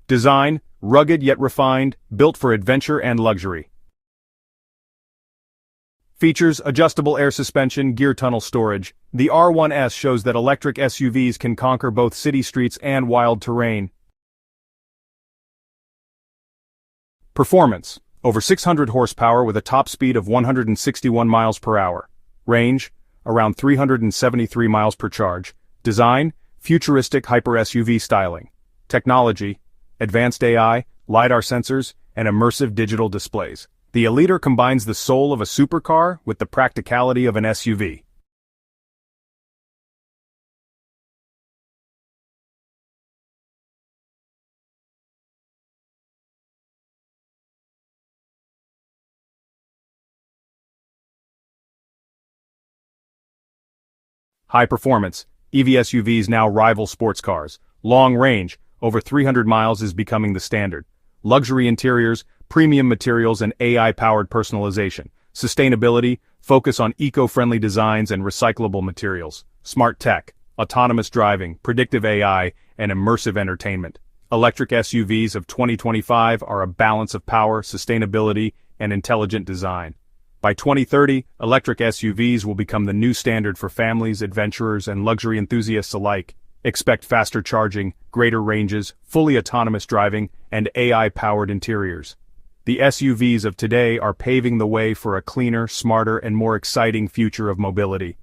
Design, rugged yet refined, built for adventure and luxury. Features, adjustable air suspension, gear tunnel storage. The R1S shows that electric SUVs can conquer both city streets and wild terrain. Performance. Over 600 horsepower with a top speed of 161 miles per hour. Range, around 373 miles per charge. Design, futuristic hyper-SUV styling. Technology, advanced AI, LiDAR sensors, and immersive digital displays. The Eliter combines the soul of a supercar with the practicality of an SUV. High performance. EV SUVs now rival sports cars. Long range, over 300 miles is becoming the standard. Luxury interiors, premium materials and AI-powered personalization. Sustainability, focus on eco-friendly designs and recyclable materials. Smart tech, autonomous driving, predictive AI, and immersive entertainment. Electric SUVs of 2025 are a balance of power, sustainability, and intelligent design. By 2030, electric SUVs will become the new standard for families, adventurers, and luxury enthusiasts alike. Expect faster charging, greater ranges, fully autonomous driving, and AI-powered interiors. The SUVs of today are paving the way for a cleaner, smarter, and more exciting future of mobility.